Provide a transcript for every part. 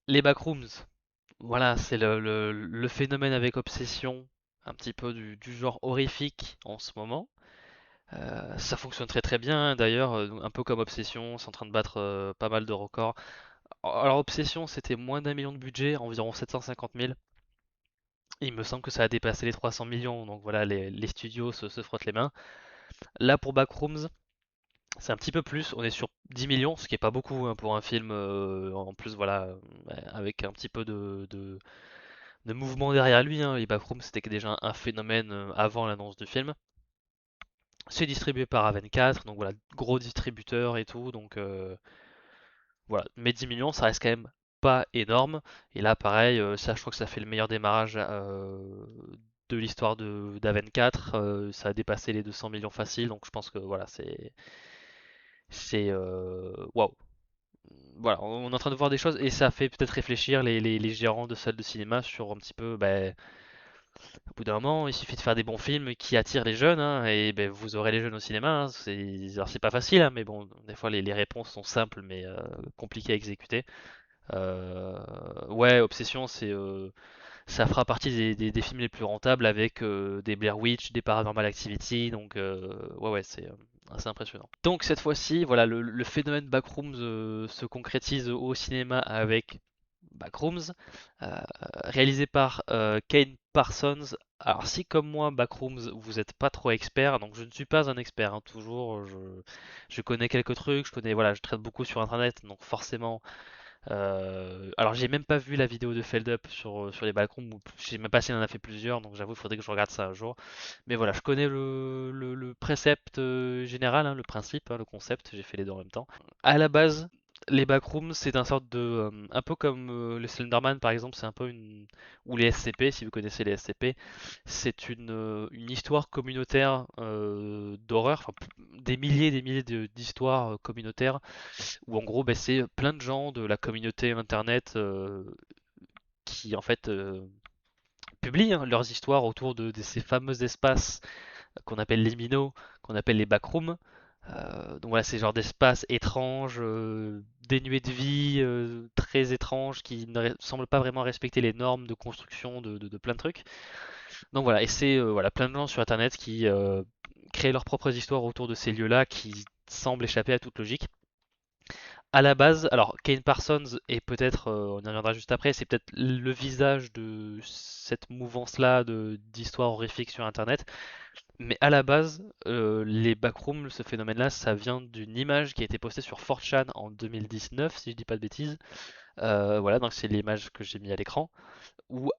Les backrooms, voilà, c'est le phénomène avec Obsession, un petit peu du genre horrifique en ce moment. Ça fonctionne très très bien, d'ailleurs, un peu comme Obsession, c'est en train de battre pas mal de records. Alors Obsession, c'était moins d'1 million de budget, environ 750 000. Il me semble que ça a dépassé les 300 millions, donc voilà, les studios se frottent les mains. Là, pour Backrooms, c'est un petit peu plus, on est sur 10 millions, ce qui est pas beaucoup hein, pour un film, en plus, voilà, avec un petit peu de mouvement derrière lui. Hein. Les Backrooms, c'était déjà un phénomène avant l'annonce du film. C'est distribué par A24, donc voilà, gros distributeur et tout, donc voilà. Mais 10 millions, ça reste quand même pas énorme. Et là, pareil, ça, je crois que ça fait le meilleur démarrage de l'histoire de d'A24. Ça a dépassé les 200 millions faciles, donc je pense que voilà, c'est waouh. Voilà, on est en train de voir des choses et ça fait peut-être réfléchir les gérants de salles de cinéma sur un petit peu, ben, au bout d'un moment, il suffit de faire des bons films qui attirent les jeunes, hein, et ben, vous aurez les jeunes au cinéma. Hein. Alors, c'est pas facile, hein, mais bon, des fois les réponses sont simples mais compliquées à exécuter. Ouais, Obsession, ça fera partie des films les plus rentables avec des Blair Witch, des Paranormal Activity, donc ouais, ouais, c'est assez impressionnant. Donc cette fois-ci, voilà, le phénomène Backrooms se concrétise au cinéma avec Backrooms, euh, réalisé par Kane Parsons. Alors si comme moi, Backrooms, vous n'êtes pas trop expert, donc je ne suis pas un expert, hein, toujours, je connais quelques trucs, je connais, voilà, je traite beaucoup sur Internet, donc forcément alors j'ai même pas vu la vidéo de Feld Up sur les balcons, ou je sais même pas s'il en a fait plusieurs, donc j'avoue il faudrait que je regarde ça un jour. Mais voilà, je connais le précepte général, hein, le principe, hein, le concept, j'ai fait les deux en même temps. À la base, les backrooms, c'est un sorte de... un peu comme le Slenderman par exemple, c'est un peu une... ou les SCP, si vous connaissez les SCP, c'est une histoire communautaire d'horreur, enfin des milliers d'histoires communautaires où en gros, bah, c'est plein de gens de la communauté internet qui en fait publient hein, leurs histoires autour de ces fameux espaces qu'on appelle les liminaux, qu'on appelle les backrooms. Donc voilà, c'est genre d'espaces étranges, dénués de vie, très étranges, qui ne semblent pas vraiment respecter les normes de construction de plein de trucs. Donc voilà, et c'est voilà, plein de gens sur internet qui créent leurs propres histoires autour de ces lieux-là qui semblent échapper à toute logique. À la base, alors Kane Parsons est peut-être, on y reviendra juste après, c'est peut-être le visage de cette mouvance-là d'histoires horrifiques sur Internet. Mais à la base, les backrooms, ce phénomène-là, ça vient d'une image qui a été postée sur 4chan en 2019, si je dis pas de bêtises. Voilà, donc c'est l'image que j'ai mis à l'écran. Où,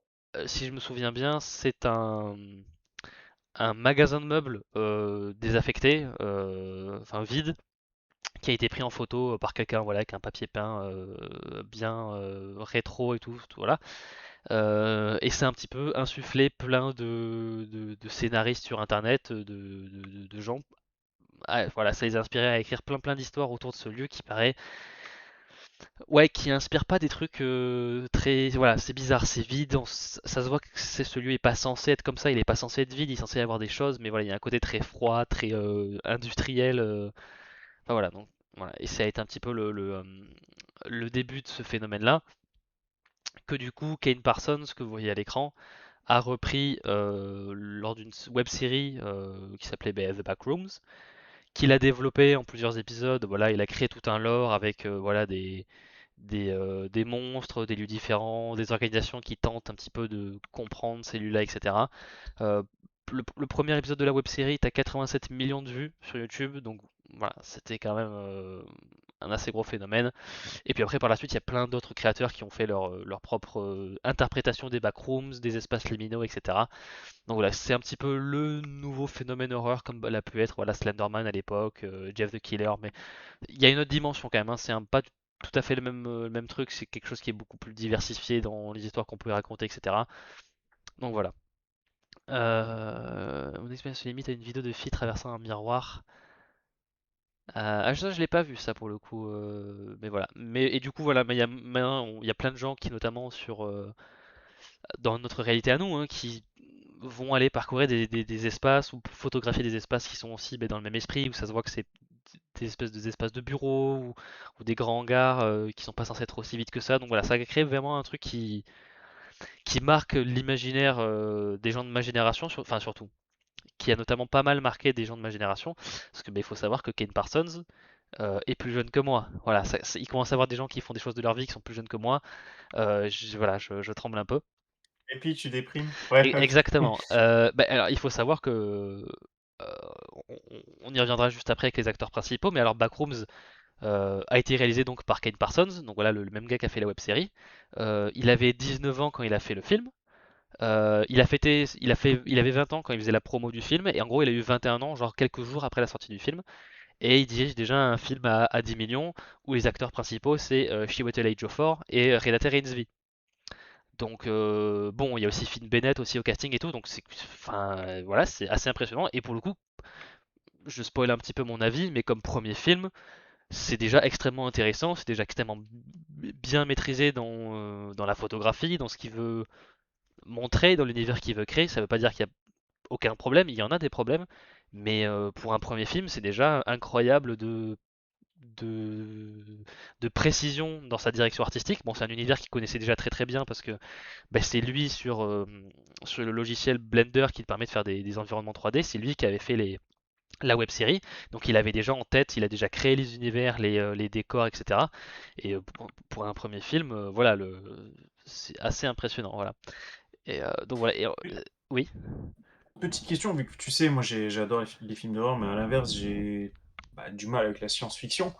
si je me souviens bien, c'est un magasin de meubles désaffecté, enfin vide, qui a été pris en photo par quelqu'un voilà, avec un papier peint bien rétro et tout voilà. Et c'est un petit peu insufflé plein de scénaristes sur internet, de gens. Ah, voilà, ça les a inspirés à écrire plein d'histoires autour de ce lieu qui paraît, ouais, qui inspire pas des trucs très, voilà, c'est bizarre, c'est vide, ça se voit que ce lieu est pas censé être comme ça, il est pas censé être vide, il est censé y avoir des choses, mais voilà, il y a un côté très froid, très industriel. Enfin, voilà, donc voilà, et ça a été un petit peu le début de ce phénomène-là, que du coup Kane Parsons, que vous voyez à l'écran, a repris lors d'une web série qui s'appelait The Backrooms, qu'il a développé en plusieurs épisodes. Voilà, il a créé tout un lore avec voilà des monstres, des lieux différents, des organisations qui tentent un petit peu de comprendre ces lieux-là, etc. Euh, le premier épisode de la web série est à 87 millions de vues sur YouTube, donc voilà, c'était quand même un assez gros phénomène. Et puis après, par la suite, il y a plein d'autres créateurs qui ont fait leur propre interprétation des backrooms, des espaces liminaux, etc. Donc voilà, c'est un petit peu le nouveau phénomène horreur comme l'a pu être voilà, Slenderman à l'époque, Jeff the Killer, mais il y a une autre dimension quand même, hein, pas tout à fait le même truc, c'est quelque chose qui est beaucoup plus diversifié dans les histoires qu'on peut raconter, etc. Donc voilà. Mon expérience se limite à une vidéo de filles traversant un miroir. Ça, je l'ai pas vu ça pour le coup, mais voilà. Mais et du coup voilà, mais il y a plein de gens qui notamment dans notre réalité à nous, hein, qui vont aller parcourir des espaces ou photographier des espaces qui sont aussi ben, dans le même esprit où ça se voit que des espèces d'espaces de bureaux ou des grands hangars qui sont pas censés être aussi vite que ça. Donc voilà, ça a créé vraiment un truc qui marque l'imaginaire des gens de ma génération, enfin surtout, qui a notamment pas mal marqué des gens de ma génération, parce que il faut savoir que Kane Parsons est plus jeune que moi. Voilà, il commence à avoir des gens qui font des choses de leur vie qui sont plus jeunes que moi. Voilà, je tremble un peu. Et puis tu déprimes. Ouais, ok. Exactement. Alors, il faut savoir que on y reviendra juste après avec les acteurs principaux, mais alors Backrooms a été réalisé donc par Kane Parsons, donc voilà le même gars qui a fait la web série. Il avait 19 ans quand il a fait le film. Il avait 20 ans quand il faisait la promo du film, et en gros il a eu 21 ans, genre quelques jours après la sortie du film. Et il dirige déjà un film à 10 millions où les acteurs principaux c'est Chiwetel Ejiofor et Renate Reinsve. Donc bon, il y a aussi Finn Bennett aussi au casting et tout, donc enfin voilà, c'est assez impressionnant. Et pour le coup, je spoil un petit peu mon avis, mais comme premier film, c'est déjà extrêmement intéressant, c'est déjà extrêmement bien maîtrisé dans la photographie, dans ce qu'il veut montrer, dans l'univers qu'il veut créer. Ça veut pas dire qu'il y a aucun problème, il y en a des problèmes, mais pour un premier film, c'est déjà incroyable de, de précision dans sa direction artistique. Bon, c'est un univers qu'il connaissait déjà très très bien parce que bah, c'est lui sur le logiciel Blender qui te permet de faire des environnements 3D, c'est lui qui avait fait la web série. Donc il avait déjà en tête, il a déjà créé les univers, les décors, etc. Et pour un premier film, voilà, c'est assez impressionnant. Voilà. Et donc voilà. Oui, Petite question, vu que tu sais, moi j'adore les films d'horreur, mais à l'inverse, j'ai du mal avec la science-fiction.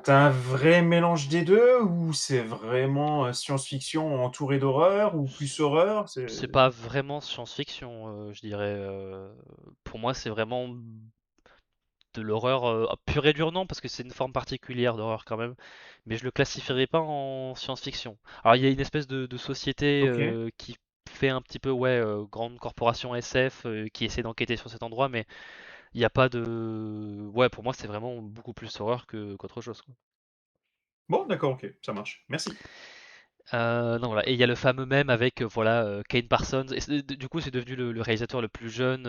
T'as un vrai mélange des deux ou c'est vraiment science-fiction entouré d'horreur ou plus horreur? c'est pas vraiment science-fiction, je dirais. Pour moi, c'est vraiment de l'horreur pure et dure, non, parce que c'est une forme particulière d'horreur quand même, mais je le classifierais pas en science-fiction. Alors il y a une espèce de société Ok. qui fait un petit peu, ouais, grande corporation SF qui essaie d'enquêter sur cet endroit, mais il n'y a pas de... Ouais, pour moi c'est vraiment beaucoup plus horreur qu'autre chose, quoi. Bon, d'accord, ok, ça marche. Merci. Non, voilà. Et il y a le fameux même avec voilà Kane Parsons. Et du coup, c'est devenu le réalisateur le plus jeune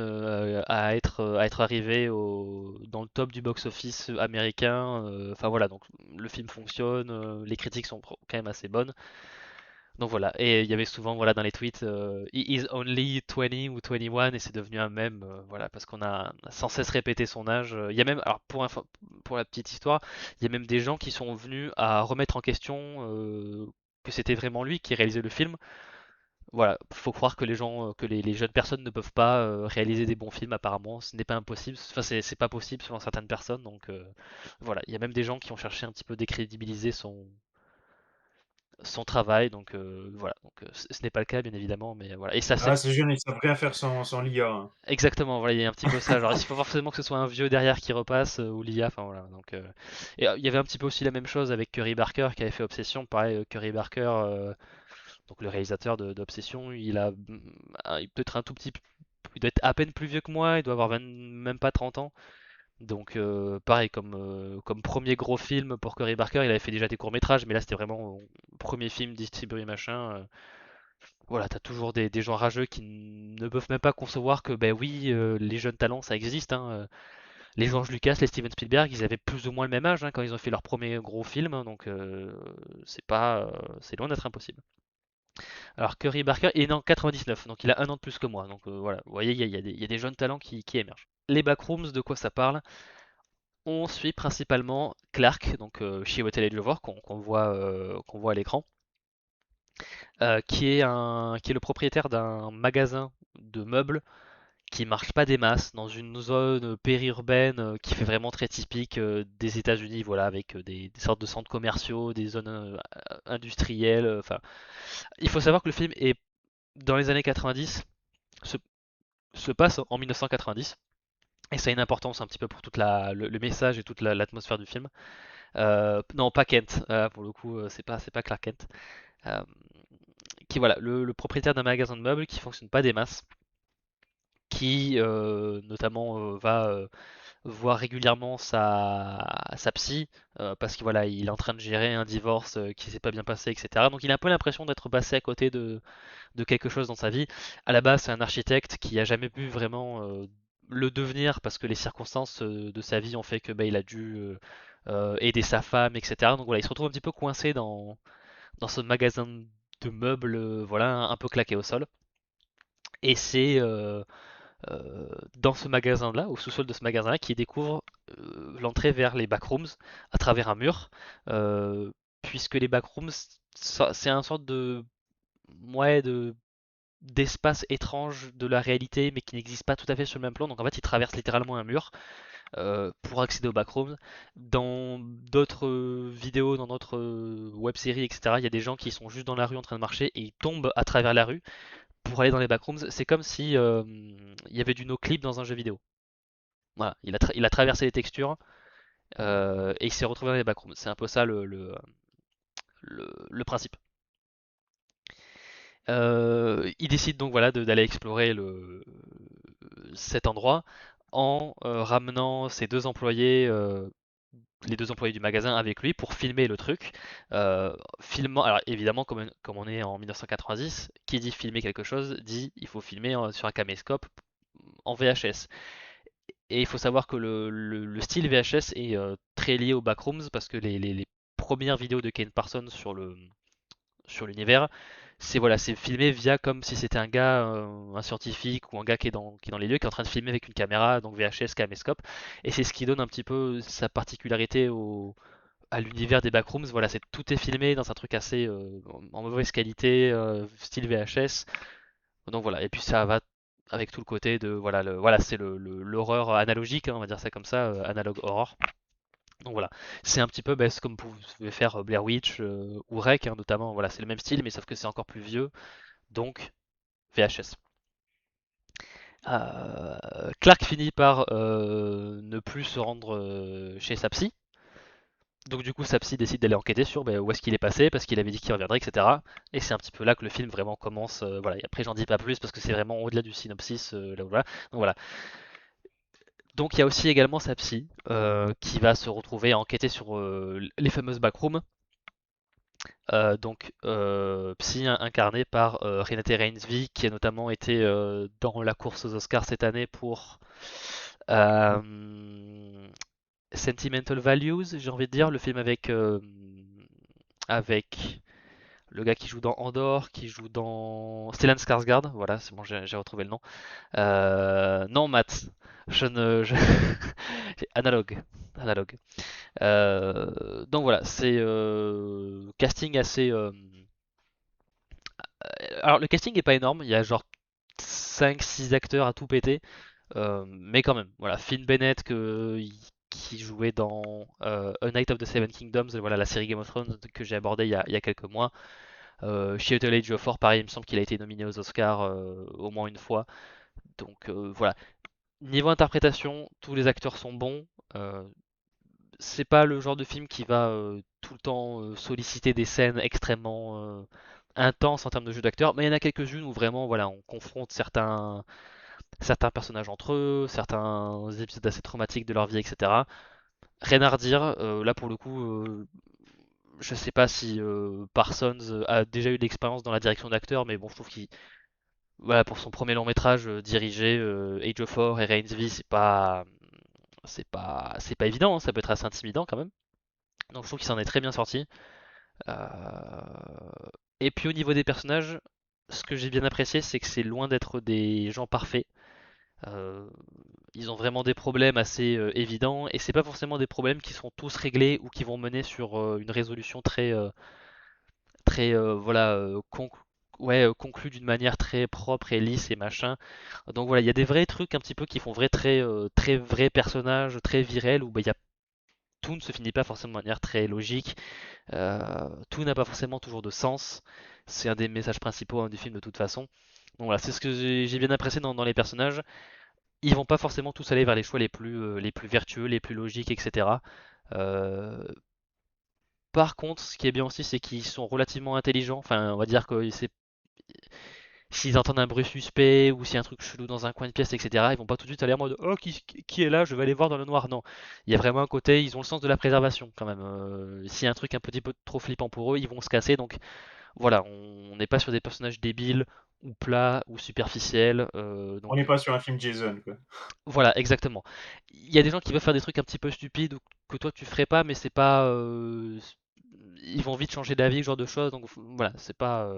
à être arrivé dans le top du box-office américain. Enfin voilà, donc le film fonctionne, les critiques sont quand même assez bonnes. Donc voilà. Et il y avait souvent voilà dans les tweets, He is only 20 ou 21 et c'est devenu un mème, voilà, parce qu'on a sans cesse répété son âge. Il y a même, alors pour la petite histoire, il y a même des gens qui sont venus à remettre en question que c'était vraiment lui qui réalisait le film. Voilà, faut croire que les jeunes personnes ne peuvent pas réaliser des bons films apparemment, ce n'est pas impossible, enfin c'est pas possible selon certaines personnes, donc voilà, il y a même des gens qui ont cherché un petit peu décrédibiliser son travail, donc voilà, donc ce n'est pas le cas bien évidemment, mais voilà, et ça c'est Ah, ces jeunes, ils savent rien faire sans l'IA, hein. exactement, voilà, il y a un petit peu ça, genre il faut forcément que ce soit un vieux derrière qui repasse ou l'IA, enfin voilà, donc et il y avait un petit peu aussi la même chose avec Curry Barker qui avait fait Obsession, pareil, Curry Barker, donc le réalisateur d'Obsession, il peut être un tout petit, il doit être à peine plus vieux que moi, il doit avoir même pas 30 ans. Donc pareil, comme premier gros film pour Curry Barker, il avait fait déjà des courts-métrages, mais là c'était vraiment premier film distribué machin. Voilà, t'as toujours des gens rageux qui ne peuvent même pas concevoir que ben oui, les jeunes talents ça existe, hein. Les George Lucas, les Steven Spielberg, ils avaient plus ou moins le même âge hein, quand ils ont fait leur premier gros film, hein, donc c'est loin d'être impossible. Alors Curry Barker est né en 99, donc il a un an de plus que moi. Donc voilà, vous voyez, il y a des jeunes talents qui émergent. Les backrooms, de quoi ça parle? On suit principalement Clark, donc Chiwetel Ejiofor, qu'on voit à l'écran, qui est le propriétaire d'un magasin de meubles qui marche pas des masses dans une zone périurbaine qui fait vraiment très typique des États-Unis, voilà, avec des sortes de centres commerciaux, des zones industrielles. Enfin, il faut savoir que le film est dans les années 90, se, se passe en 1990. Et ça a une importance un petit peu pour le message et toute l'atmosphère du film. Non, pas Kent, pour le coup, c'est pas Clark Kent. Euh, qui voilà, le propriétaire d'un magasin de meubles qui fonctionne pas des masses, qui notamment va voir régulièrement sa psy, parce que voilà, il est en train de gérer un divorce qui s'est pas bien passé, etc. Donc il a un peu l'impression d'être passé à côté de quelque chose dans sa vie. À la base, c'est un architecte qui a jamais pu vraiment le devenir parce que les circonstances de sa vie ont fait que bah, il a dû aider sa femme, etc. Donc voilà, il se retrouve un petit peu coincé dans ce magasin de meubles, voilà, un peu claqué au sol. Et c'est dans ce magasin-là, au sous-sol de ce magasin-là, qu'il découvre l'entrée vers les backrooms à travers un mur, euh, puisque les backrooms, c'est un sorte de, ouais, d'espace étrange de la réalité, mais qui n'existe pas tout à fait sur le même plan. Donc en fait, il traverse littéralement un mur pour accéder aux backrooms. Dans d'autres vidéos, dans d'autres web-séries, etc., il y a des gens qui sont juste dans la rue en train de marcher et ils tombent à travers la rue pour aller dans les backrooms. C'est comme si il y avait du no-clip dans un jeu vidéo. Voilà, il a traversé les textures et il s'est retrouvé dans les backrooms. C'est un peu ça le principe. Il décide donc voilà d'aller explorer cet endroit en ramenant ses deux employés, les deux employés du magasin avec lui pour filmer le truc. Filmant, alors évidemment comme on est en 1990, qui dit filmer quelque chose dit il faut filmer sur un caméscope en VHS. Et il faut savoir que le style VHS est très lié aux backrooms parce que les premières vidéos de Kane Parsons sur l'univers, c'est voilà, c'est filmé via comme si c'était un gars, un scientifique ou un gars qui est dans les lieux, qui est en train de filmer avec une caméra, donc VHS, caméscope, et c'est ce qui donne un petit peu sa particularité à l'univers des backrooms. Voilà, c'est tout est filmé dans un truc assez en mauvaise qualité, style VHS. Donc voilà, et puis ça va avec tout le côté de voilà, voilà, c'est l'horreur analogique, hein, on va dire ça comme ça, analog horror. Donc voilà, c'est un petit peu bah, c'est comme vous pouvez faire Blair Witch ou Rec, hein, notamment. Voilà, c'est le même style, mais sauf que c'est encore plus vieux, donc VHS. Clark finit par ne plus se rendre chez sa psy. Donc du coup, sa psy décide d'aller enquêter sur bah, où est-ce qu'il est passé, parce qu'il avait dit qu'il reviendrait, etc. Et c'est un petit peu là que le film vraiment commence. Voilà. Et après, j'en dis pas plus parce que c'est vraiment au-delà du synopsis. Là, voilà. Donc voilà. Donc il y a aussi également sa psy qui va se retrouver à enquêter sur les fameuses backrooms. Donc Psy incarné par Renate Reinsve qui a notamment été dans la course aux Oscars cette année pour euh, Sentimental Values, j'ai envie de dire, le film avec le gars qui joue dans Andor, qui joue dans Stellan Skarsgård, voilà, c'est bon, j'ai retrouvé le nom. Non, Matt, je ne... je- Analogue. Analogue. Donc voilà, c'est casting assez... alors le casting est pas énorme, il y a genre 5-6 acteurs à tout péter, mais quand même, voilà, Finn Bennett qui jouait dans A Night of the Seven Kingdoms, voilà la série Game of Thrones que j'ai abordée il y a quelques mois. Chiwetel Ejiofor, pareil, il me semble qu'il a été nominé aux Oscars au moins une fois. Donc voilà, niveau interprétation, tous les acteurs sont bons. C'est pas le genre de film qui va tout le temps solliciter des scènes extrêmement intenses en termes de jeu d'acteur, mais il y en a quelques-unes où vraiment voilà, on confronte certains personnages entre eux, certains épisodes assez traumatiques de leur vie, etc. Rien à redire, là pour le coup, je sais pas si Parsons a déjà eu de l'expérience dans la direction d'acteur, mais bon, je trouve qu'il, voilà, pour son premier long métrage dirigé, Age of 4 et Reigns V, c'est pas évident, hein, ça peut être assez intimidant quand même. Donc je trouve qu'il s'en est très bien sorti. Et puis au niveau des personnages, ce que j'ai bien apprécié, c'est que c'est loin d'être des gens parfaits. Euh, Ils ont vraiment des problèmes assez évidents et c'est pas forcément des problèmes qui seront tous réglés ou qui vont mener sur une résolution très voilà ouais, conclue d'une manière très propre et lisse et machin. Donc voilà, il y a des vrais trucs un petit peu qui font très vrais personnages, très virels où bah, tout ne se finit pas forcément de manière très logique. Tout n'a pas forcément toujours de sens. C'est un des messages principaux hein, du film de toute façon. Donc voilà, c'est ce que j'ai bien apprécié dans les personnages. Ils vont pas forcément tous aller vers les choix les plus vertueux, les plus logiques, etc. Euh, Par contre, ce qui est bien aussi, c'est qu'ils sont relativement intelligents. Enfin, on va dire que s'ils entendent un bruit suspect ou s'il y a un truc chelou dans un coin de pièce, etc., ils vont pas tout de suite aller en mode oh qui est là, je vais aller voir dans le noir. Non, il y a vraiment un côté, ils ont le sens de la préservation quand même. S'il y a un truc un petit peu trop flippant pour eux, ils vont se casser. Donc voilà, on n'est pas sur des personnages débiles ou plat ou superficiel. On n'est pas sur un film Jason, quoi. Voilà, exactement. Il y a des gens qui veulent faire des trucs un petit peu stupides ou que toi tu ferais pas, mais c'est pas. Ils vont vite changer d'avis, ce genre de choses. Donc voilà, c'est pas.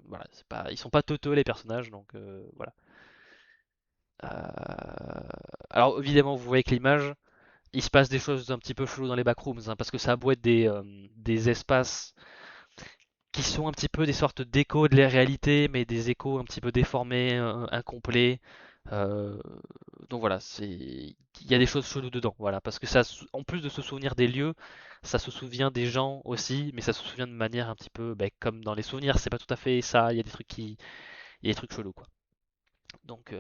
Voilà, c'est pas. Ils sont pas teuteux les personnages, donc voilà. Alors évidemment, vous voyez que l'image, il se passe des choses un petit peu cheloues dans les backrooms, hein, parce que ça a beau être des espaces qui sont un petit peu des sortes d'échos de la réalité, mais des échos un petit peu déformés, incomplets. Euh, donc voilà, il y a des choses cheloues dedans, voilà, parce que ça, en plus de se souvenir des lieux, ça se souvient des gens aussi, mais ça se souvient de manière un petit peu, ben, comme dans les souvenirs, c'est pas tout à fait ça. Il y a des trucs chelous, quoi. Donc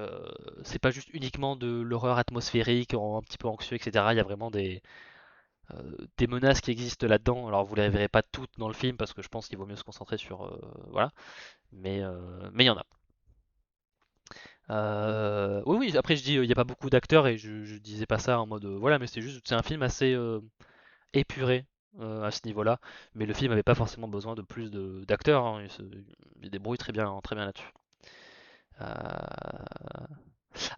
c'est pas juste uniquement de l'horreur atmosphérique, un petit peu anxieux, etc. Il y a vraiment des menaces qui existent là-dedans. Alors vous les verrez pas toutes dans le film parce que je pense qu'il vaut mieux se concentrer sur voilà, mais il y en a. Oui, oui. Après je dis il n'y a pas beaucoup d'acteurs et je disais pas ça en mode voilà, mais c'est un film assez épuré à ce niveau-là. Mais le film avait pas forcément besoin de plus d'acteurs, hein. Il débrouille très bien là-dessus.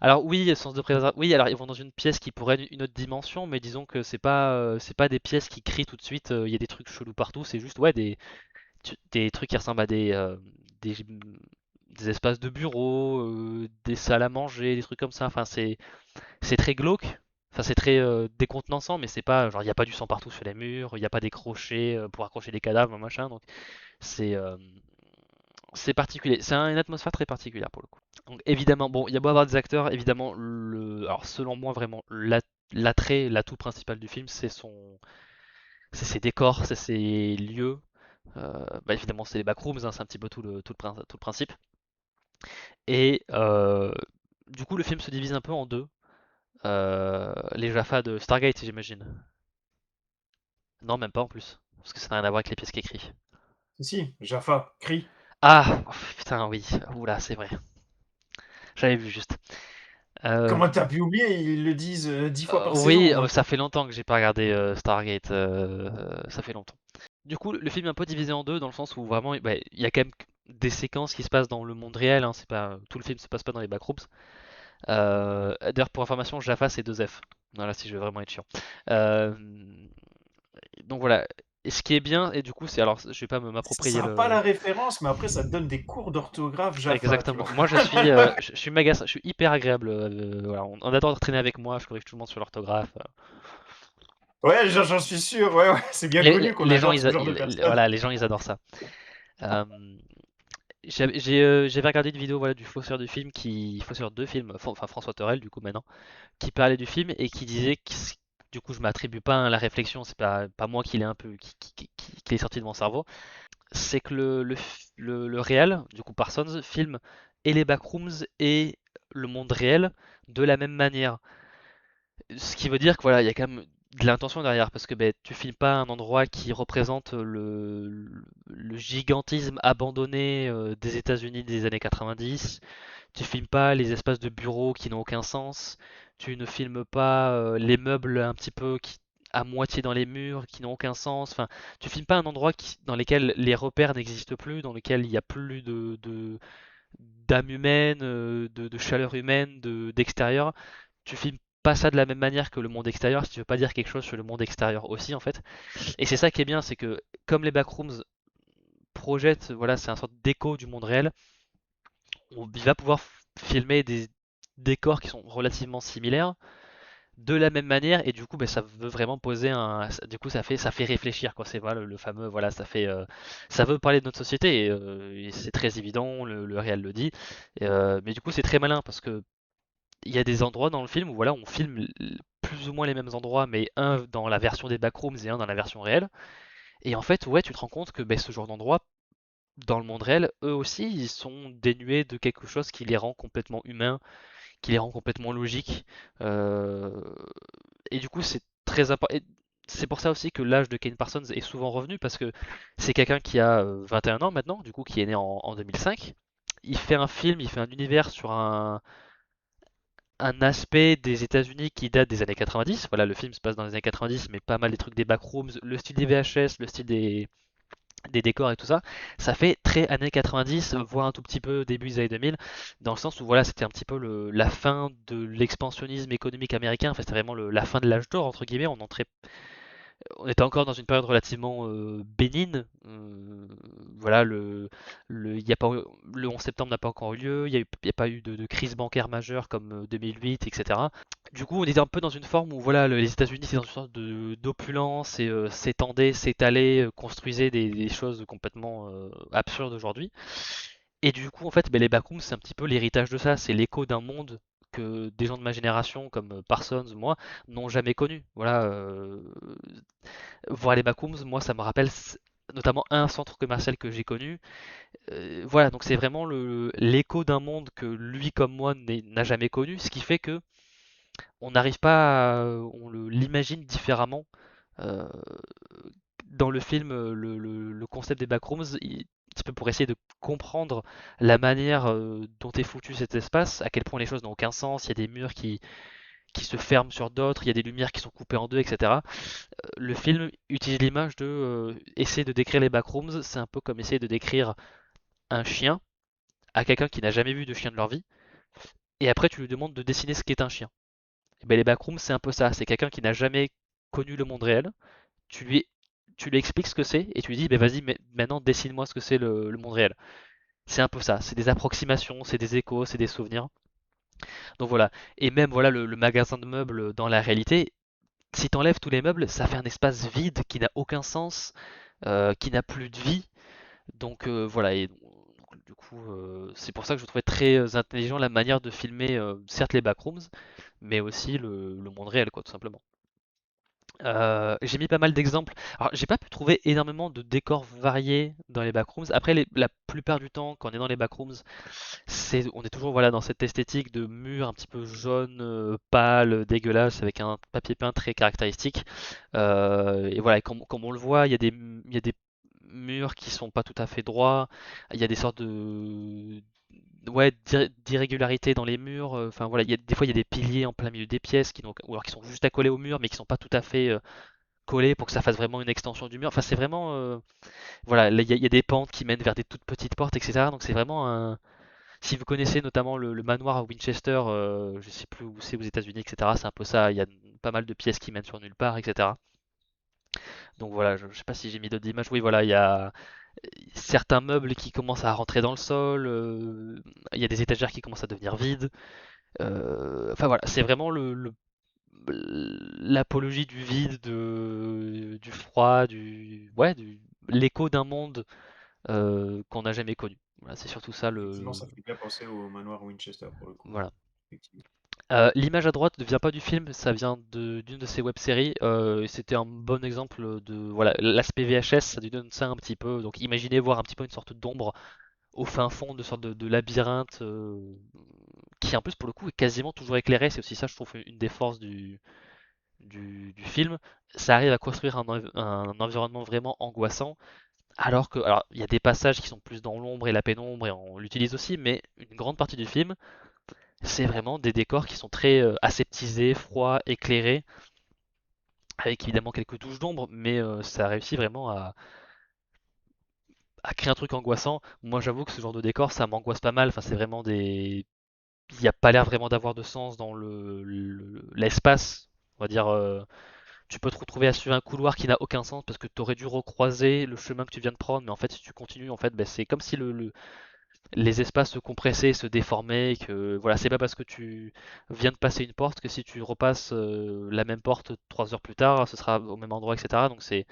Alors oui, sens de préservation. Oui, alors ils vont dans une pièce qui pourrait être une autre dimension, mais disons que c'est pas des pièces qui crient tout de suite. Il y a des trucs chelous partout. C'est juste ouais des trucs qui ressemblent à des, des espaces de bureau, des salles à manger, des trucs comme ça. Enfin c'est très glauque. Enfin c'est très décontenançant, mais c'est pas genre il y a pas du sang partout sur les murs, il y a pas des crochets pour accrocher des cadavres machin. Donc c'est euh, c'est particulier. C'est une atmosphère très particulière pour le coup. Donc évidemment, bon, il y a beau avoir des acteurs, évidemment, alors selon moi vraiment l'attrait, l'atout principal du film, c'est ses décors, c'est ses lieux. Bah, évidemment, c'est les backrooms, hein, c'est un petit peu tout le principe. Et du coup, le film se divise un peu en deux. Les Jaffa de Stargate, j'imagine. Non, même pas en plus, parce que ça n'a rien à voir avec les pièces qui écrit. Si, Jaffa, crie. Ah, oh, putain, oui. Oula, c'est vrai. J'avais vu juste. Euh, Comment t'as pu oublier? Ils le disent 10 fois par Oui, saison, hein. ça fait longtemps que j'ai pas regardé Stargate, ça fait longtemps. Du coup, le film est un peu divisé en deux dans le sens où vraiment, bah, il y a quand même des séquences qui se passent dans le monde réel, hein, c'est pas tout le film se passe pas dans les backrooms. D'ailleurs, pour information, Jaffa c'est 2F. Voilà, si je veux vraiment être chiant. Euh, donc voilà. Et ce qui est bien, et du coup, c'est alors, je vais pas Ça m'approprier n'a pas le. la référence, mais après, ça te donne des cours d'orthographe Jaffa, tu Exactement. vois. Moi, je suis je suis hyper agréable. Voilà, on adore traîner avec moi. Je corrige tout le monde sur l'orthographe. Ouais, j'en suis sûr, ouais, ouais, c'est bien connu qu'on Les gens, adore ce genre de personnes. voilà, les gens, ils adorent ça. Euh, j'avais regardé une vidéo voilà, du fausseur du film, fausseur de film, enfin François Torel du coup maintenant, qui parlait du film et qui disait que, du coup je m'attribue pas à la réflexion, c'est pas moi qui l'ai un peu, qui est sorti de mon cerveau, c'est que le réel, du coup Parsons, filme et les backrooms et le monde réel de la même manière. Ce qui veut dire que voilà, il y a quand même de l'intention derrière, parce que ben, tu filmes pas un endroit qui représente le gigantisme abandonné des États-Unis des années 90. Tu filmes pas les espaces de bureaux qui n'ont aucun sens. Tu ne filmes pas les meubles un petit peu à moitié dans les murs qui n'ont aucun sens. Enfin, tu filmes pas un endroit dans lequel les repères n'existent plus, dans lequel il n'y a plus d'âme humaine, de chaleur humaine, d'extérieur. Tu filmes pas ça de la même manière que le monde extérieur si tu veux pas dire quelque chose sur le monde extérieur aussi en fait. Et c'est ça qui est bien, c'est que comme les backrooms projettent, voilà, c'est un sorte d'écho du monde réel, on va pouvoir filmer des décors qui sont relativement similaires de la même manière et du coup ben, ça veut vraiment poser du coup ça fait réfléchir quoi, c'est voilà le fameux voilà ça veut parler de notre société et c'est très évident, le réel le dit. Mais du coup c'est très malin parce que il y a des endroits dans le film où voilà, on filme plus ou moins les mêmes endroits, mais un dans la version des backrooms et un dans la version réelle. Et en fait, ouais, tu te rends compte que ben, ce genre d'endroits, dans le monde réel, eux aussi, ils sont dénués de quelque chose qui les rend complètement humains, qui les rend complètement logiques. Euh, Et du coup, c'est très important. C'est pour ça aussi que l'âge de Kane Parsons est souvent revenu, parce que c'est quelqu'un qui a 21 ans maintenant, du coup, qui est né en 2005. Il fait un film, il fait un univers sur un aspect des États-Unis qui date des années 90. Voilà, le film se passe dans les années 90, mais pas mal des trucs des backrooms, le style des VHS, le style des décors et tout ça, ça fait très années 90, voire un tout petit peu début des années 2000, dans le sens où voilà, c'était un petit peu la fin de l'expansionnisme économique américain, enfin, c'était vraiment la fin de l'âge d'or, entre guillemets, on était encore dans une période relativement bénigne. Voilà, y a pas, le 11 septembre n'a pas encore eu lieu, il y a pas eu de crise bancaire majeure comme 2008, etc. Du coup, on était un peu dans une forme où voilà, les États-Unis étaient dans une sorte d'opulence et s'étendaient, s'étalaient, construisaient des choses complètement absurdes aujourd'hui. Et du coup, en fait, ben, les backrooms, c'est un petit peu l'héritage de ça. C'est l'écho d'un monde que des gens de ma génération, comme Parsons, moi, n'ont jamais connu. Voilà, voir les backrooms, moi, ça me rappelle notamment un centre commercial que j'ai connu. Voilà, donc c'est vraiment l'écho d'un monde que lui comme moi n'a jamais connu, ce qui fait que on n'arrive pas, on l'imagine différemment. Euh, Dans le film, le concept des backrooms, un petit peu pour essayer de comprendre la manière dont est foutu cet espace, à quel point les choses n'ont aucun sens, il y a des murs qui se ferment sur d'autres, il y a des lumières qui sont coupées en deux, etc. Le film utilise l'image de essayer de décrire les backrooms, c'est un peu comme essayer de décrire un chien à quelqu'un qui n'a jamais vu de chien de leur vie, et après tu lui demandes de dessiner ce qu'est un chien. Et ben, les backrooms, c'est un peu ça, c'est quelqu'un qui n'a jamais connu le monde réel, tu lui, tu lui expliques ce que c'est, et tu lui dis, ben vas-y, maintenant dessine-moi ce que c'est le monde réel. C'est un peu ça, c'est des approximations, c'est des échos, c'est des souvenirs. Donc voilà, et même voilà le magasin de meubles dans la réalité, si t'enlèves tous les meubles, ça fait un espace vide qui n'a aucun sens, qui n'a plus de vie. Donc voilà, et donc, du coup, c'est pour ça que je trouvais très intelligent la manière de filmer, certes les backrooms, mais aussi le monde réel, quoi, tout simplement. J'ai mis pas mal d'exemples. Alors, j'ai pas pu trouver énormément de décors variés dans les backrooms. Après, la plupart du temps, quand on est dans les backrooms, on est toujours voilà, dans cette esthétique de mur un petit peu jaune, pâle, dégueulasse, avec un papier peint très caractéristique. Et voilà, comme on le voit, il y a des murs qui sont pas tout à fait droits. Il y a des sortes de ouais, d'irrégularités dans les murs. Enfin voilà, des fois il y a des piliers en plein milieu des pièces ou alors qui sont juste accolés au mur, mais qui sont pas tout à fait collés pour que ça fasse vraiment une extension du mur. Enfin, c'est vraiment voilà, là, il y a des pentes qui mènent vers des toutes petites portes, etc. Donc c'est vraiment un. Si vous connaissez notamment le manoir à Winchester, je sais plus où c'est aux États-Unis, etc. C'est un peu ça. Il y a pas mal de pièces qui mènent sur nulle part, etc. Donc voilà, je sais pas si j'ai mis d'autres images. Oui, voilà, il y a certains meubles qui commencent à rentrer dans le sol. Il y a des étagères qui commencent à devenir vides. Enfin voilà, c'est vraiment l'apologie du vide, du froid, ouais, l'écho d'un monde qu'on n'a jamais connu. Voilà, c'est surtout ça Effectivement, ça fait bien penser au manoir Winchester pour le coup. voilà. Effectivement. L'image à droite ne vient pas du film, ça vient d'une de ses web-séries. Et c'était un bon exemple de voilà l'aspect VHS, ça lui donne ça un petit peu. Donc imaginez voir un petit peu une sorte d'ombre au fin fond de sorte de labyrinthe qui en plus pour le coup est quasiment toujours éclairé. C'est aussi ça, je trouve, une des forces du film. Ça arrive à construire un environnement vraiment angoissant. Alors il y a des passages qui sont plus dans l'ombre et la pénombre et on l'utilise aussi, mais une grande partie du film, c'est vraiment des décors qui sont très aseptisés, froids, éclairés, avec évidemment quelques touches d'ombre, mais ça réussit vraiment à créer un truc angoissant. Moi, j'avoue que ce genre de décor, ça m'angoisse pas mal. Enfin, c'est vraiment des. Il n'y a pas l'air vraiment d'avoir de sens dans l'espace. On va dire, tu peux te retrouver à suivre un couloir qui n'a aucun sens parce que tu aurais dû recroiser le chemin que tu viens de prendre, mais en fait, si tu continues, en fait, ben, c'est comme si les espaces se compressaient, se déformaient, et que voilà, c'est pas parce que tu viens de passer une porte que si tu repasses la même porte 3 heures plus tard, ce sera au même endroit, etc. Donc c'est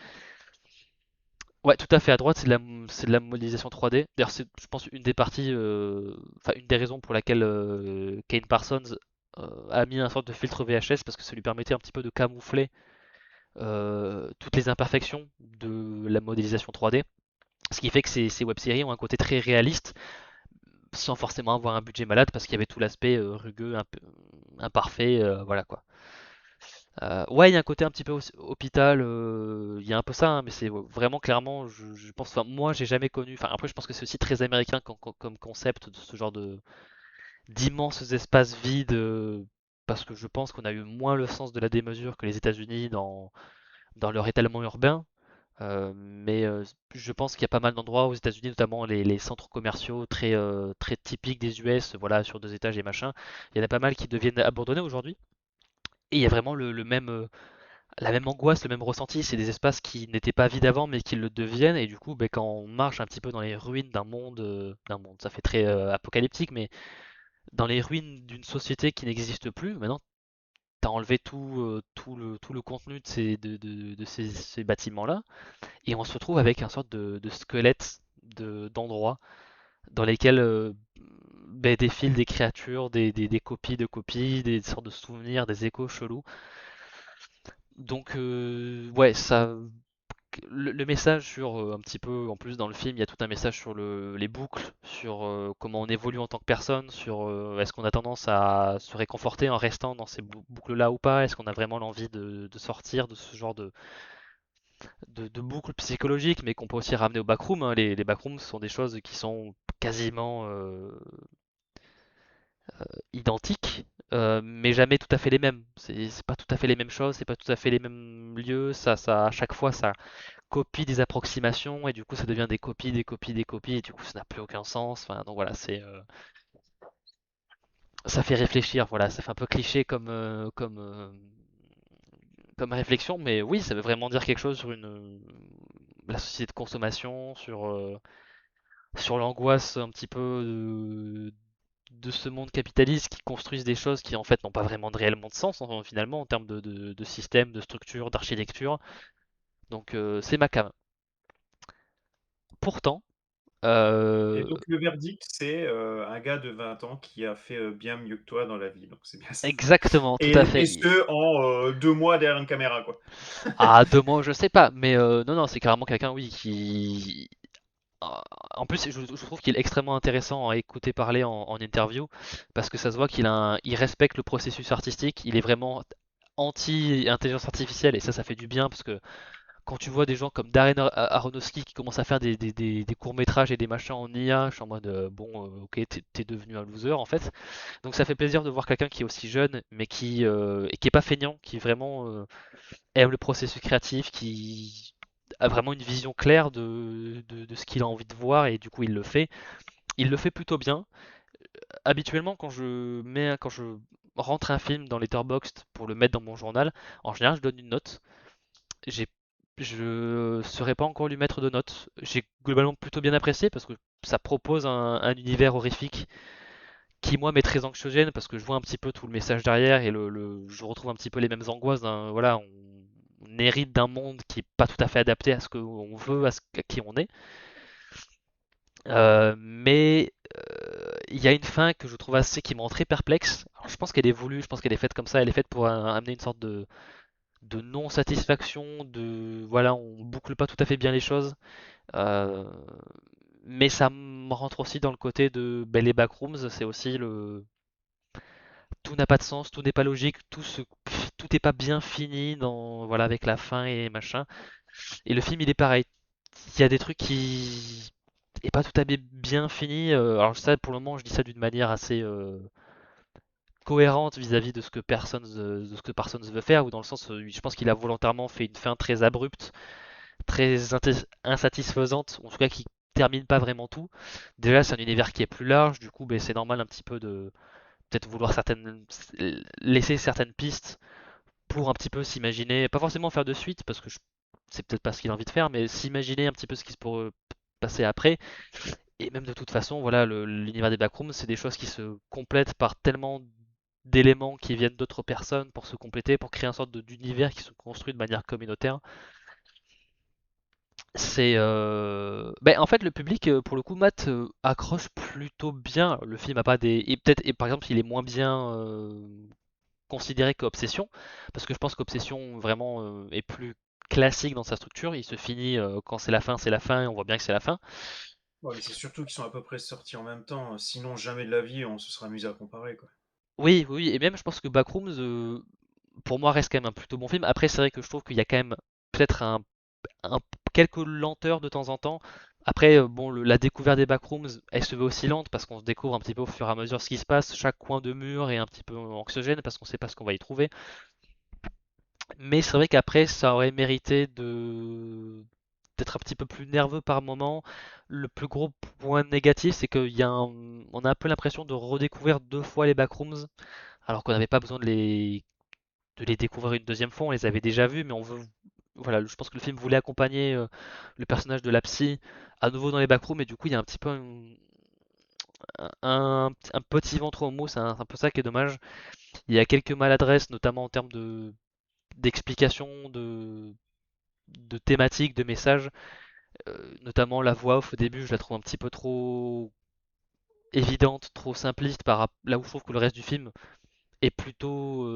ouais, tout à fait à droite, c'est de la modélisation 3D. D'ailleurs, c'est, je pense, une des parties, enfin, une des raisons pour laquelle Kane Parsons a mis un sorte de filtre VHS parce que ça lui permettait un petit peu de camoufler toutes les imperfections de la modélisation 3D. Ce qui fait que ces web-séries ont un côté très réaliste sans forcément avoir un budget malade parce qu'il y avait tout l'aspect rugueux, un peu imparfait, voilà quoi. Ouais, il y a un côté un petit peu hôpital, il y a un peu ça, hein, mais c'est vraiment clairement, je pense, enfin, moi j'ai jamais connu, enfin après je pense que c'est aussi très américain comme concept de ce genre de d'immenses espaces vides, parce que je pense qu'on a eu moins le sens de la démesure que les États-Unis dans leur étalement urbain. Mais je pense qu'il y a pas mal d'endroits aux États-Unis, notamment les centres commerciaux très typiques des US, voilà, sur 2 étages et machin. Il y en a pas mal qui deviennent abandonnés aujourd'hui. Et il y a vraiment la même angoisse, le même ressenti. C'est des espaces qui n'étaient pas vides avant, mais qui le deviennent. Et du coup, ben, quand on marche un petit peu dans les ruines d'un monde, ça fait très apocalyptique, mais dans les ruines d'une société qui n'existe plus, maintenant, t'as enlevé tout le contenu de ces bâtiments-là. Et on se retrouve avec un sorte de squelette d'endroits dans lesquels ben, défilent des créatures, des copies de copies, des sortes de souvenirs, des échos chelous. Donc ouais, ça, le message sur un petit peu, en plus dans le film, il y a tout un message sur les boucles, sur comment on évolue en tant que personne, sur est-ce qu'on a tendance à se réconforter en restant dans ces boucles-là ou pas, est-ce qu'on a vraiment l'envie de sortir de ce genre de boucles psychologiques, mais qu'on peut aussi ramener au backroom, hein. Les backrooms sont des choses qui sont quasiment identiques, mais jamais tout à fait les mêmes. C'est pas tout à fait les mêmes choses, c'est pas tout à fait les mêmes lieux. À chaque fois, ça copie des approximations et du coup, ça devient des copies, des copies, des copies. Et du coup, ça n'a plus aucun sens. Enfin, donc voilà, ça fait réfléchir. Voilà, ça fait un peu cliché comme réflexion, mais oui, ça veut vraiment dire quelque chose sur la société de consommation, sur l'angoisse un petit peu de ce monde capitaliste qui construisent des choses qui en fait n'ont pas vraiment de réellement de sens finalement en termes de système, de structure, d'architecture. Donc c'est ma cam. Pourtant, Et euh, donc le verdict, c'est, un gars de 20 ans qui a fait, bien mieux que toi dans la vie, donc c'est bien ça. exactement, tout à fait. Et ce en, 2 mois derrière une caméra, quoi. Ah, 2 mois, je sais pas, mais non, non, c'est carrément quelqu'un, oui, qui. En plus, je trouve qu'il est extrêmement intéressant à écouter parler en interview parce que ça se voit il respecte le processus artistique, il est vraiment anti-intelligence artificielle et ça fait du bien parce que quand tu vois des gens comme Darren Aronofsky qui commencent à faire des courts-métrages et des machins en IA, je suis en mode bon, ok, t'es devenu un loser en fait. Donc ça fait plaisir de voir quelqu'un qui est aussi jeune mais et qui est pas feignant, qui vraiment aime le processus créatif, qui a vraiment une vision claire de ce qu'il a envie de voir et du coup il le fait. Il le fait plutôt bien. Habituellement, quand je rentre un film dans Letterboxd pour le mettre dans mon journal, en général je donne une note. J'ai, je serais pas encore lui mettre de notes. J'ai globalement plutôt bien apprécié parce que ça propose un univers horrifique qui moi m'est très anxiogène parce que je vois un petit peu tout le message derrière et je retrouve un petit peu les mêmes angoisses voilà, on hérite d'un monde qui est pas tout à fait adapté à ce qu'on veut, à qui on est. Mais il y a une fin que je trouve qui me rend très perplexe. Alors, je pense qu'elle est voulue, je pense qu'elle est faite comme ça, elle est faite pour amener une sorte de non-satisfaction, de voilà, on boucle pas tout à fait bien les choses. Euh, mais ça me rentre aussi dans le côté de ben, les backrooms, c'est aussi tout n'a pas de sens, tout n'est pas logique, tout n'est pas bien fini voilà, avec la fin et machin. Et le film, il est pareil. Il y a des trucs qui est pas tout à fait bien fini. Alors ça, pour le moment, je dis ça d'une manière assez cohérente vis-à-vis de ce que personne veut faire, ou dans le sens, je pense qu'il a volontairement fait une fin très abrupte, très insatisfaisante, en tout cas qui termine pas vraiment tout. Déjà, c'est un univers qui est plus large, du coup, ben, c'est normal un petit peu de peut-être vouloir laisser certaines pistes pour un petit peu s'imaginer, pas forcément faire de suite, parce que c'est peut-être pas ce qu'il a envie de faire, mais s'imaginer un petit peu ce qui se pourrait passer après. Et même de toute façon, voilà, l'univers des backrooms, c'est des choses qui se complètent par tellement d'éléments qui viennent d'autres personnes pour se compléter, pour créer une sorte d'univers qui se construit de manière communautaire. Ben, en fait, le public, pour le coup, Matt accroche plutôt bien. Le film a pas des. Et peut-être, et par exemple, il est moins bien considéré qu'Obsession, parce que je pense qu'Obsession vraiment est plus classique dans sa structure. Il se finit quand c'est la fin, et on voit bien que c'est la fin. Ouais, mais c'est surtout qu'ils sont à peu près sortis en même temps, sinon jamais de la vie on se serait amusé à comparer, quoi. Oui, oui, et même je pense que Backrooms, pour moi, reste quand même un plutôt bon film. Après, c'est vrai que je trouve qu'il y a quand même peut-être un- quelques lenteurs de temps en temps. Après, bon, la découverte des backrooms, elle se veut aussi lente parce qu'on se découvre un petit peu au fur et à mesure ce qui se passe. Chaque coin de mur est un petit peu anxiogène parce qu'on sait pas ce qu'on va y trouver. Mais c'est vrai qu'après, ça aurait mérité d'être un petit peu plus nerveux par moment. Le plus gros point négatif, c'est on a un peu l'impression de redécouvrir deux fois les backrooms, alors qu'on n'avait pas besoin de les découvrir une deuxième fois, on les avait déjà vus, mais voilà, je pense que le film voulait accompagner le personnage de la psy à nouveau dans les backrooms, et du coup, il y a un petit peu un petit ventre au mou, c'est un peu ça qui est dommage. Il y a quelques maladresses, notamment en termes d'explication, de thématiques, de messages. Notamment la voix off au début, je la trouve un petit peu trop évidente, trop simpliste là où je trouve que le reste du film est plutôt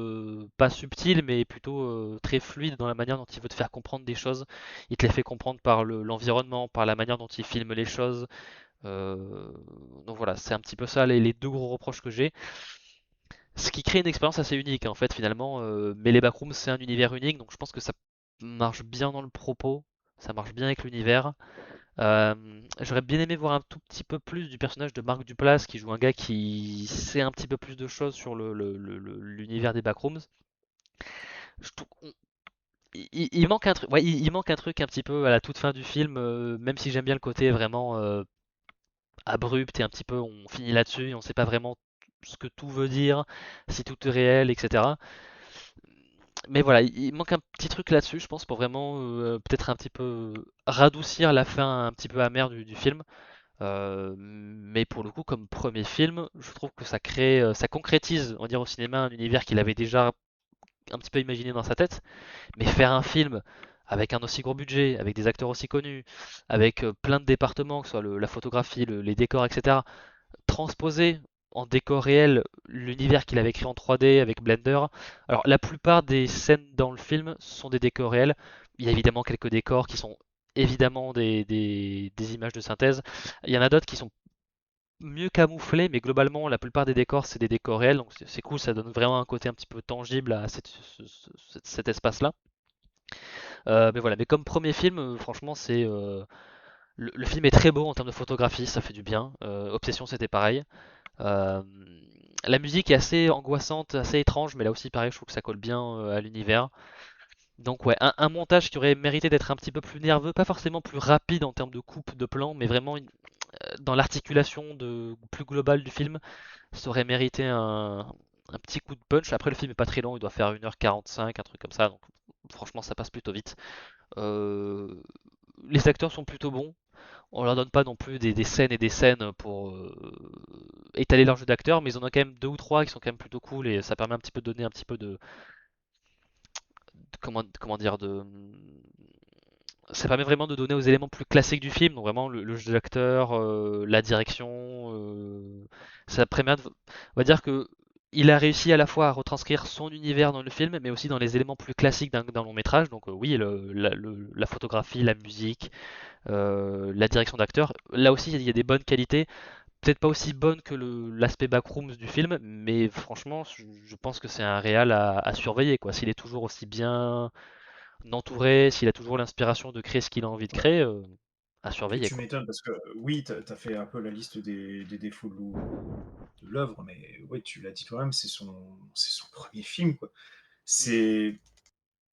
pas subtil, mais plutôt très fluide dans la manière dont il veut te faire comprendre des choses. Il te les fait comprendre par l'environnement, par la manière dont il filme les choses. Euh, donc voilà, c'est un petit peu ça les deux gros reproches que j'ai. Ce qui crée une expérience assez unique en fait finalement. Mais les backrooms c'est un univers unique, donc je pense que ça marche bien dans le propos, ça marche bien avec l'univers. J'aurais bien aimé voir un tout petit peu plus du personnage de Marc Duplass qui joue un gars qui sait un petit peu plus de choses sur l'univers des backrooms. Je trouve- on- il manque un truc, ouais, il manque un truc un petit peu à la toute fin du film, même si j'aime bien le côté vraiment abrupt et un petit peu on finit là-dessus et on sait pas vraiment ce que tout veut dire, si tout est réel, etc. Mais voilà, il manque un petit truc là-dessus, je pense, pour vraiment peut-être un petit peu radoucir la fin un petit peu amère du film. Mais pour le coup, comme premier film, je trouve que ça concrétise, on va dire au cinéma, un univers qu'il avait déjà un petit peu imaginé dans sa tête. Mais faire un film avec un aussi gros budget, avec des acteurs aussi connus, avec plein de départements, que ce soit la photographie, les décors, etc., transposer en décor réel l'univers qu'il avait créé en 3D avec Blender. Alors la plupart des scènes dans le film sont des décors réels. Il y a évidemment quelques décors qui sont évidemment des images de synthèse. Il y en a d'autres qui sont mieux camouflés, mais globalement la plupart des décors c'est des décors réels, donc c'est cool, ça donne vraiment un côté un petit peu tangible à cet espace-là. Mais voilà, mais comme premier film, franchement le film est très beau en termes de photographie, ça fait du bien. Obsession c'était pareil. Euh, la musique est assez angoissante, assez étrange, mais là aussi pareil, je trouve que ça colle bien à l'univers. Donc ouais, un montage qui aurait mérité d'être un petit peu plus nerveux, pas forcément plus rapide en termes de coupe, de plan, mais vraiment dans l'articulation plus globale du film, ça aurait mérité un petit coup de punch. Après le film est pas très long, il doit faire 1h45, un truc comme ça, donc franchement ça passe plutôt vite. Euh, les acteurs sont plutôt bons, on leur donne pas non plus des scènes et des scènes pour étaler leur jeu d'acteur, mais ils en ont quand même deux ou trois qui sont quand même plutôt cool et ça permet un petit peu de donner un petit peu comment dire ça permet vraiment de donner aux éléments plus classiques du film, donc vraiment le jeu d'acteur, la direction, ça permet on va dire que il a réussi à la fois à retranscrire son univers dans le film, mais aussi dans les éléments plus classiques d'un long métrage. Donc oui, la photographie, la musique, la direction d'acteur. Là aussi, il y a des bonnes qualités. Peut-être pas aussi bonnes que l'aspect backrooms du film, mais franchement, je pense que c'est un réal à surveiller, quoi. S'il est toujours aussi bien entouré, s'il a toujours l'inspiration de créer ce qu'il a envie de Ouais. créer, à Tu, surveiller, tu quoi. m'étonnes parce que oui, tu as fait un peu la liste des défauts de l'œuvre, mais ouais, tu l'as dit toi-même, c'est son premier film, quoi. Mm. C'est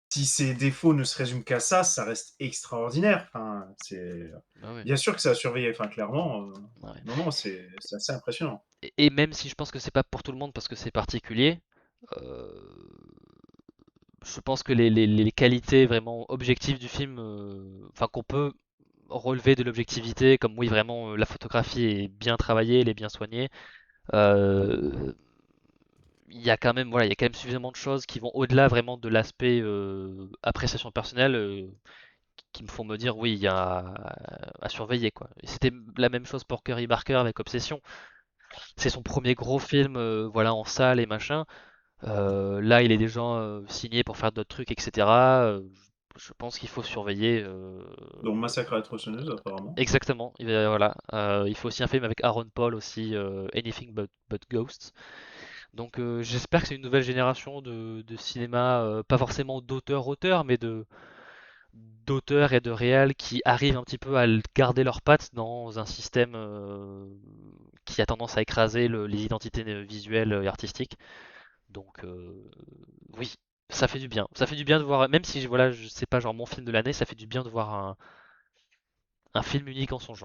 Si ses défauts ne se résument qu'à ça, ça reste extraordinaire. Enfin, c'est Ah ouais, bien sûr que ça a surveillé. Enfin, clairement, ouais. non, non, c'est assez impressionnant. Et même si je pense que c'est pas pour tout le monde parce que c'est particulier, euh, je pense que les qualités vraiment objectives du film, enfin qu'on peut relever de l'objectivité, comme oui vraiment la photographie est bien travaillée, elle est bien soignée. Euh, il y a quand même voilà, il y a quand même suffisamment de choses qui vont au-delà vraiment de l'aspect appréciation personnelle qui me font me dire oui, il y a à surveiller quoi. Et c'était la même chose pour Curry Barker avec Obsession. C'est son premier gros film voilà en salle et machin. Là, il est déjà signé pour faire d'autres trucs, etc. Je pense qu'il faut surveiller. Donc, Massacre à la tronçonneuse, apparemment. Exactement. Voilà. Il faut aussi un film avec Aaron Paul aussi, Anything but Ghosts. Donc j'espère que c'est une nouvelle génération de cinéma, pas forcément d'auteurs-auteurs, mais d'auteurs et de réals qui arrivent un petit peu à garder leurs pattes dans un système qui a tendance à écraser les identités visuelles et artistiques. Donc oui, ça fait du bien. Ça fait du bien de voir, même si voilà, je sais pas genre mon film de l'année, ça fait du bien de voir un film unique en son genre.